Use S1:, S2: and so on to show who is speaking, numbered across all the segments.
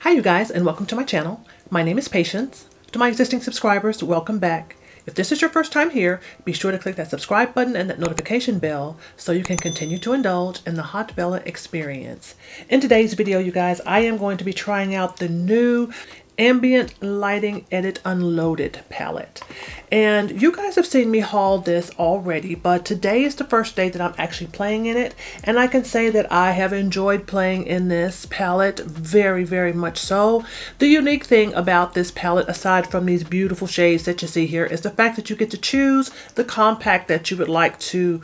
S1: Hi you guys, and welcome to my channel. My name is Patience. To my existing subscribers, welcome back. If this is your first time here, be sure to click that subscribe button and that notification bell so you can continue to indulge in the Haute experience. In today's video, you guys, I am going to be trying out the new Ambient Lighting Edit Unloaded palette. And you guys have seen me haul this already, but today is the first day that I'm actually playing in it, and I can say that I have enjoyed playing in this palette very, very much so. The unique thing about this palette, aside from these beautiful shades that you see here, is the fact that you get to choose the compact that you would like to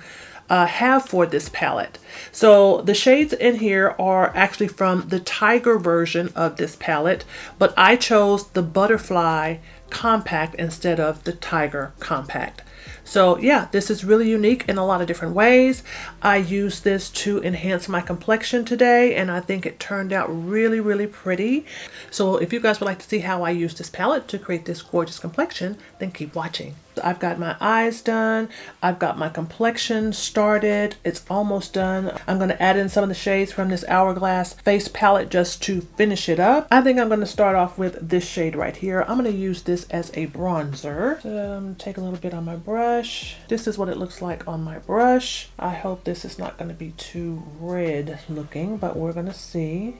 S1: have for this palette. So the shades in here are actually from the Tiger version of this palette, but I chose the Butterfly compact instead of the Tiger compact. So yeah, this is really unique in a lot of different ways. I used this to enhance my complexion today, and I think it turned out really, really pretty. So if you guys would like to see how I use this palette to create this gorgeous complexion, then keep watching. I've got my eyes done. I've got my complexion started. It's almost done. I'm going to add in some of the shades from this Hourglass face palette just to finish it up. I think I'm going to start off with this shade right here. I'm going to use this as a bronzer. So, take a little bit on my brush. This is what it looks like on my brush. I hope this is not going to be too red looking, but we're going to see.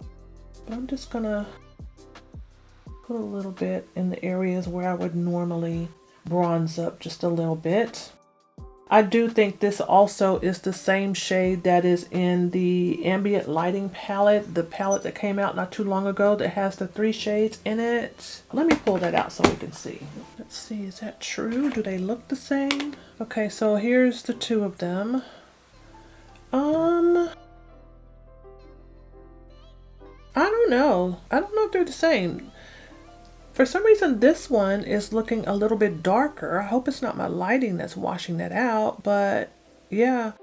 S1: But I'm just going to put a little bit in the areas where I would normally bronze up just a little bit. I do think this also is the same shade that is in the Ambient Lighting palette, the palette that came out not too long ago that has the 3 shades in it. Let me pull that out so we can see. Let's see, is that true? Do they look the same? Okay, so here's the 2 of them. I don't know. I don't know if they're the same. For some reason, this one is looking a little bit darker. I hope it's not my lighting that's washing that out, but yeah.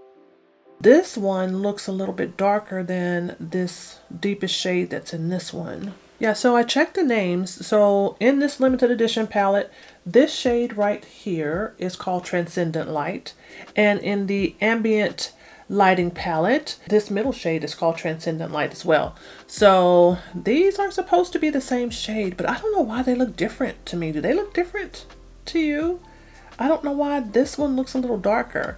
S1: This one looks a little bit darker than this deepest shade that's in this one. Yeah, so I checked the names. So in this limited edition palette, this shade right here is called Transcendent Light. And in the Ambient Lighting palette, this middle shade is called Transcendent Light as well. So these are supposed to be the same shade, but I don't know why they look different to me. Do they look different to you? I don't know why this one looks a little darker.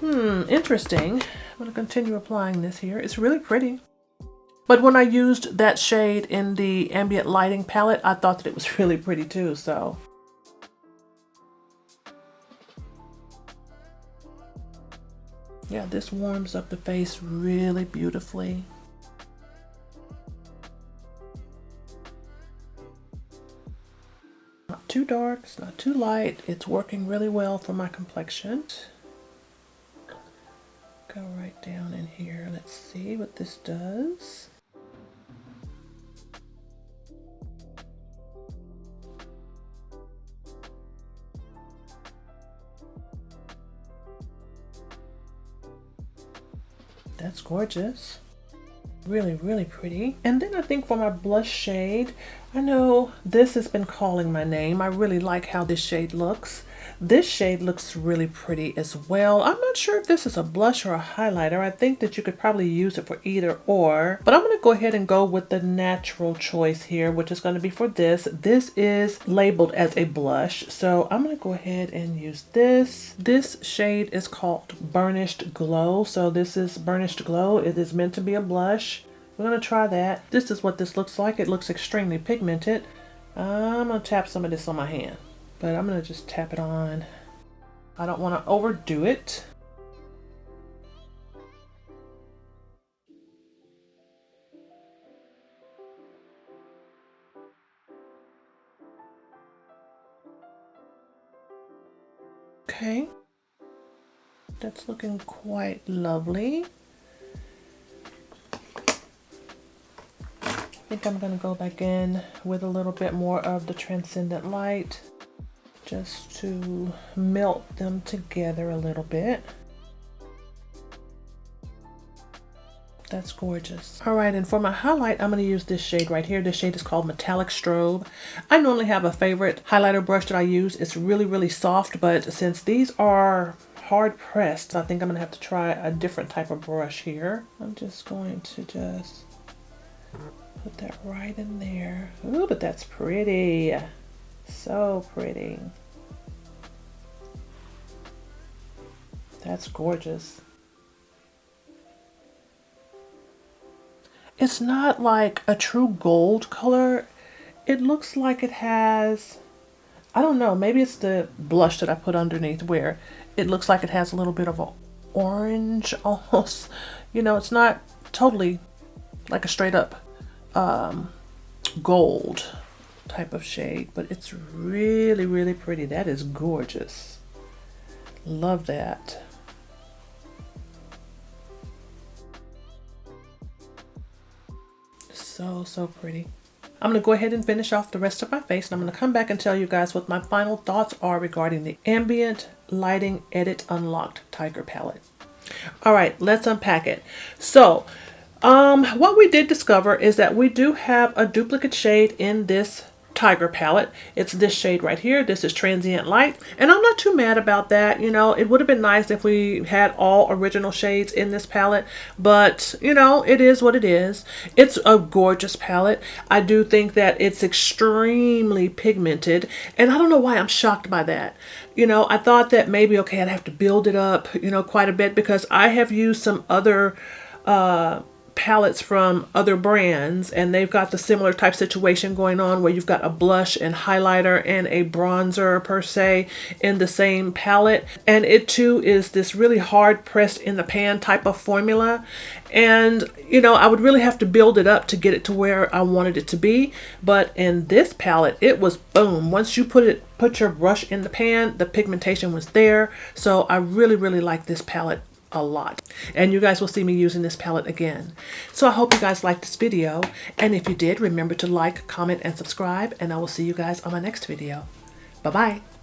S1: Interesting. I'm going to continue applying this here. It's really pretty. But when I used that shade in the Ambient Lighting palette, I thought that it was really pretty too, so. Yeah, this warms up the face really beautifully. Not too dark, it's not too light. It's working really well for my complexion. Go right down in here. Let's see what this does. That's gorgeous. Really, really pretty. And then I think for my blush shade, I know this has been calling my name. I really like how this shade looks. This shade looks really pretty as well. I'm not sure if this is a blush or a highlighter. I think that you could probably use it for either or, but I'm going to go ahead and go with the natural choice here, which is going to be for this. This is labeled as a blush, so I'm going to go ahead and use this. This shade is called Burnished Glow. So this is Burnished Glow. It is meant to be a blush. We're going to try that. This is what this looks like. It looks extremely pigmented. I'm going to tap some of this on my hand, but I'm going to just tap it on. I don't want to overdo it. Okay. That's looking quite lovely. I think I'm going to go back in with a little bit more of the Transcendent Light just to melt them together a little bit. That's gorgeous. All right, and for my highlight, I'm going to use this shade right here. This shade is called Metallic Strobe. I normally have a favorite highlighter brush that I use. It's really, really soft, but since these are hard pressed, I think I'm going to have to try a different type of brush here. I'm just going to Put that right in there. Ooh, but that's pretty. So pretty. That's gorgeous. It's not like a true gold color. It looks like it has, I don't know, maybe it's the blush that I put underneath where it looks like it has a little bit of an orange almost. You know, it's not totally like a straight up gold type of shade, but it's really, really pretty. That is gorgeous. Love that. So pretty. I'm going to go ahead and finish off the rest of my face, and I'm going to come back and tell you guys what my final thoughts are regarding the Ambient Lighting Edit Unlocked Tiger palette. All right, let's unpack it. So, what we did discover is that we do have a duplicate shade in this Tiger palette. It's this shade right here. This is Transient Light, and I'm not too mad about that. You know, it would have been nice if we had all original shades in this palette, but you know, it is what it is. It's a gorgeous palette. I do think that it's extremely pigmented, and I don't know why I'm shocked by that. You know, I thought that maybe, okay, I'd have to build it up, you know, quite a bit, because I have used some other palettes from other brands, and they've got the similar type situation going on where you've got a blush and highlighter and a bronzer per se in the same palette, and it too is this really hard pressed in the pan type of formula. And you know, I would really have to build it up to get it to where I wanted it to be, but in this palette it was boom. Once you put your brush in the pan, the pigmentation was there. So I really like this palette a lot, and you guys will see me using this palette again. So I hope you guys liked this video, and if you did, remember to like, comment, and subscribe, and I will see you guys on my next video. Bye bye.